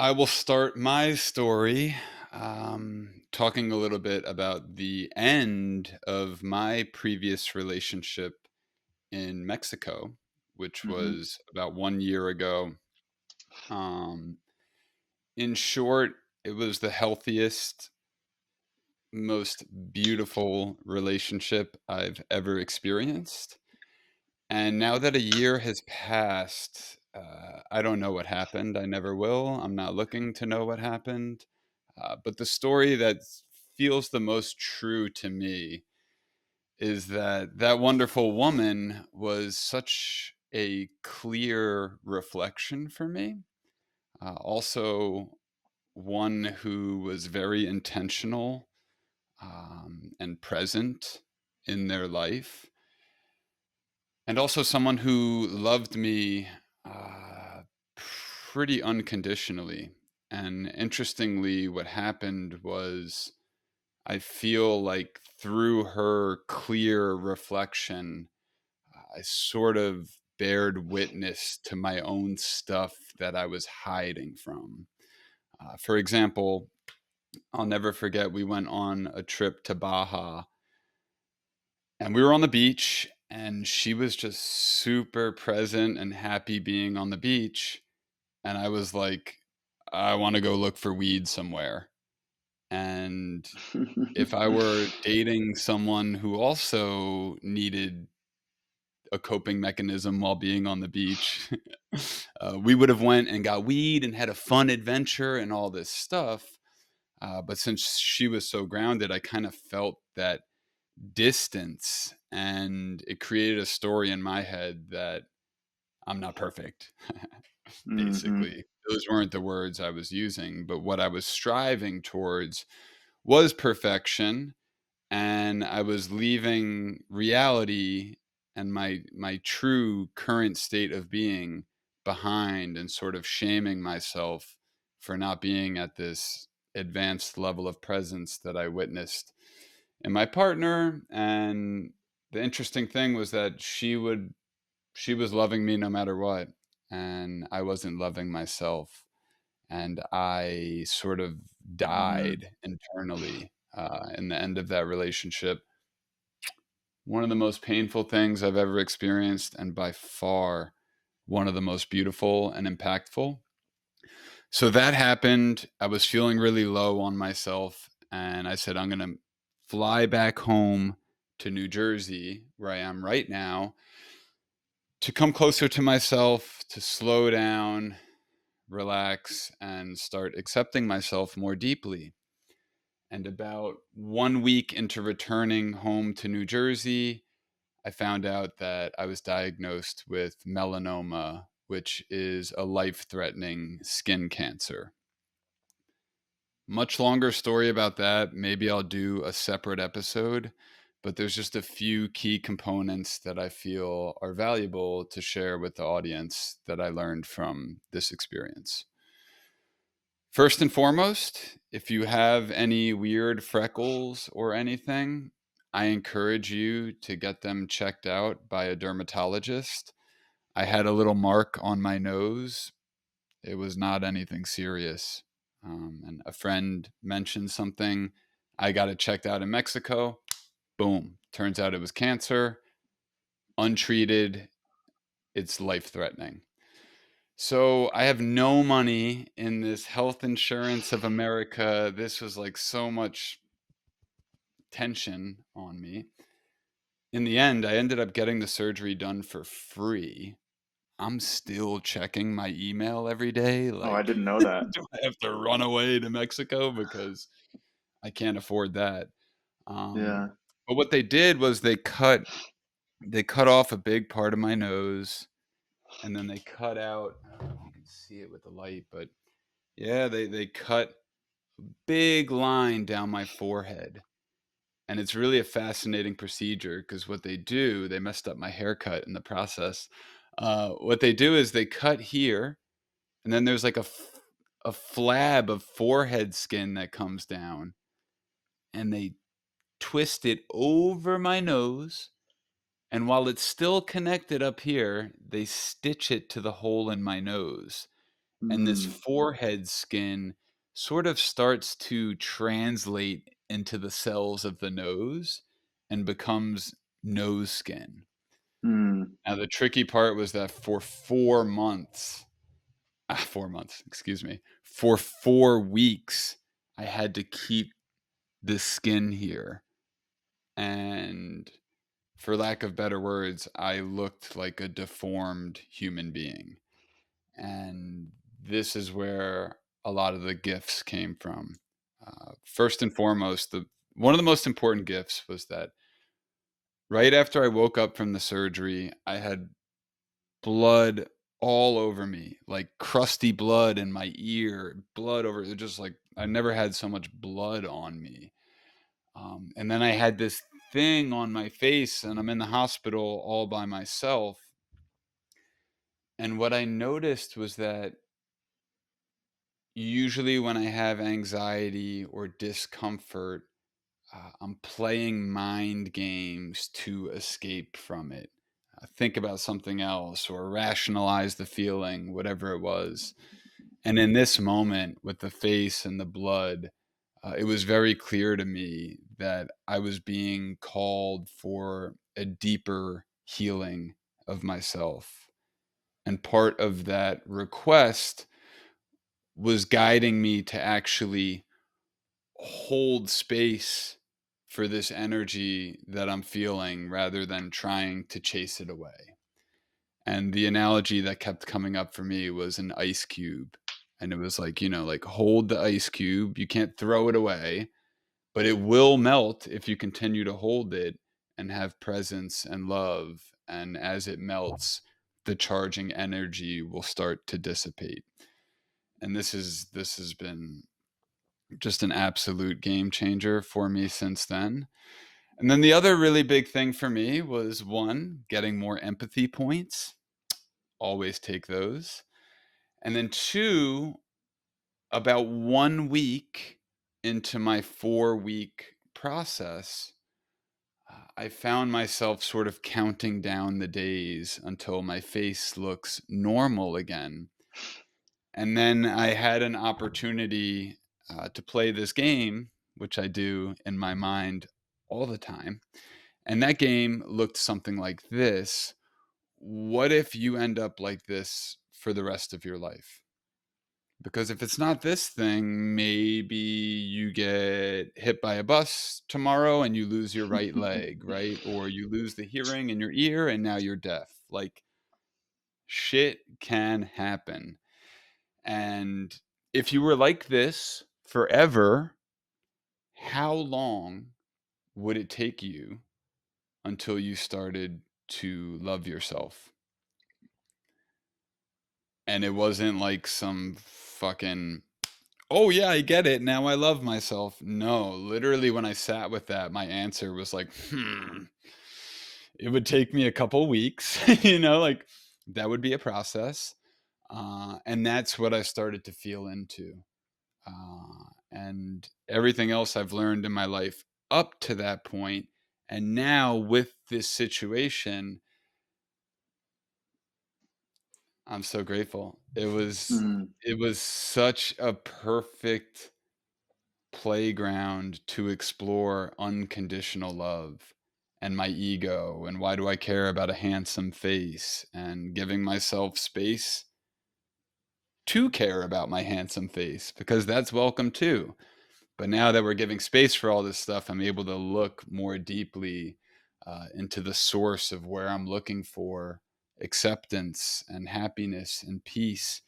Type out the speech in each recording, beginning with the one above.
I will start my story talking a little bit about the end of my previous relationship in Mexico, which Mhm. was about 1 year ago. Um, in short, it was the healthiest, most beautiful relationship I've ever experienced. And now that a year has passed, I don't know what happened. I never will. I'm not looking to know what happened. But the story that feels the most true to me is that that wonderful woman was such a clear reflection for me. Also, one who was very intentional and present in their life, and also someone who loved me uh, pretty unconditionally. And interestingly, what happened was I feel like through her clear reflection, I sort of bared witness to my own stuff that I was hiding from. For example, I'll never forget we went on a trip to Baja and we were on the beach and she was just super present and happy being on the beach. And I was like, I want to go look for weed somewhere. And if I were dating someone who also needed a coping mechanism while being on the beach, we would have went and got weed and had a fun adventure and all this stuff. But since she was so grounded, I kind of felt that distance, and it created a story in my head that I'm not perfect. Mhm. Basically, those weren't the words I was using, but what I was striving towards was perfection, and I was leaving reality and my true current state of being behind, and sort of shaming myself for not being at this advanced level of presence that I witnessed in my partner. And the interesting thing was that she was loving me no matter what, and I wasn't loving myself, and I sort of Mhm. died internally in the end of that relationship. One of the most painful things I've ever experienced, and by far one of the most beautiful and impactful. So that happened. I was feeling really low on myself, and I said, I'm going to fly back home to New Jersey, where I am right now, to come closer to myself, to slow down, relax, and start accepting myself more deeply. And about 1 week into returning home to New Jersey, I found out that I was diagnosed with melanoma, which is a life threatening skin cancer. Much longer story about that. Maybe I'll do a separate episode, but there's just a few key components that I feel are valuable to share with the audience that I learned from this experience. First and foremost, if you have any weird freckles or anything, I encourage you to get them checked out by a dermatologist. I had a little mark on my nose. It was not anything serious. And a friend mentioned something. I got it checked out in Mexico. Boom. Turns out it was cancer, untreated. It's life threatening. So I have no money in this health insurance of America. This was like so much tension on me. In the end, I ended up getting the surgery done for free. I'm still checking my email every day. Oh, I Like, didn't know that. do I have to run away to Mexico because I can't afford that? Yeah. Um, but what they did was they cut off a big part of my nose, and then they cut out. I don't know if you can see it with the light, but yeah, they cut big line down my forehead. And it's really a fascinating procedure because what they do, they messed up my haircut in the process. What they do is they cut here, and then there's like a flab of forehead skin that comes down, and they twist it over my nose. And while it's still connected up here, they stitch it to the hole in my nose. and this Mm. forehead skin sort of starts to translate into the cells of the nose and becomes nose skin. Mm. Now, the tricky part was that for 4 months 4 months, excuse me, for 4 weeks, I had to keep the skin here, and for lack of better words, I looked like a deformed human being, and this is where a lot of the gifts came from. First and foremost, the one of the most important gifts was that right after I woke up from the surgery, I had blood all over me, like crusty blood in my ear, blood over just like I never had so much blood on me. And then I had this thing on my face, and I'm in the hospital all by myself. And what I noticed was that usually when I have anxiety or discomfort, I'm playing mind games to escape from it. Think about something else or rationalize the feeling, whatever it was. And in this moment, with the face and the blood, it was very clear to me that I was being called for a deeper healing of myself. And part of that request was guiding me to actually hold space for this energy that I'm feeling rather than trying to chase it away. And the analogy that kept coming up for me was an ice cube. And it was like, like hold the ice cube. You can't throw it away, but it will melt if you continue to hold it and have presence and love. And as it melts, the charging energy will start to dissipate. And this has been just an absolute game changer for me since then. And then the other really big thing for me was one, getting more empathy points. Always take those. And then two, about 1 week into my 4 week process, I found myself sort of counting down the days until my face looks normal again. And then I had an opportunity to play this game, which I do in my mind all the time. And that game looked something like this. What if you end up like this for the rest of your life? Because if it's not this thing, maybe you get hit by a bus tomorrow and you lose your right leg, right? Or you lose the hearing in your ear and now you're deaf. Like shit can happen. And if you were like this forever, how long would it take you until you started to love yourself? And it wasn't like some fucking, oh yeah, I get it. Now I love myself. No, literally, when I sat with that, my answer was like, it would take me a couple weeks, like that would be a process. And that's what I started to feel into. And everything else I've learned in my life up to that point, and now with this situation, I'm so grateful. Mm. It was such a perfect playground to explore unconditional love and my ego and why do I care about a handsome face and giving myself space to care about my handsome face because that's welcome too. But now that we're giving space for all this stuff, I'm able to look more deeply into the source of where I'm looking for acceptance and happiness and peace.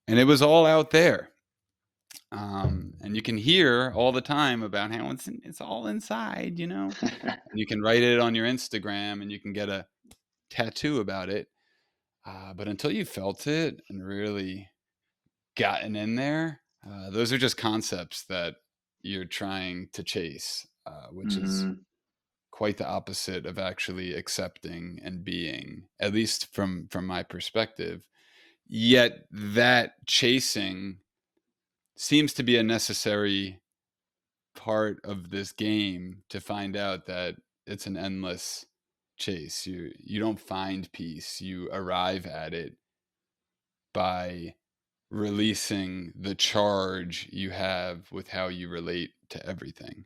And it was all out there. And you can hear all the time about how it's all inside, And you can write it on your Instagram and you can get a tattoo about it. But until you felt it and really gotten in there, those are just concepts that you're trying to chase, which is Mhm. quite the opposite of actually accepting and being, at least from my perspective. Yet that chasing seems to be a necessary part of this game to find out that it's an endless chase. You don't find peace. You arrive at it by releasing the charge you have with how you relate to everything.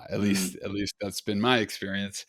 At least mm, at least that's been my experience.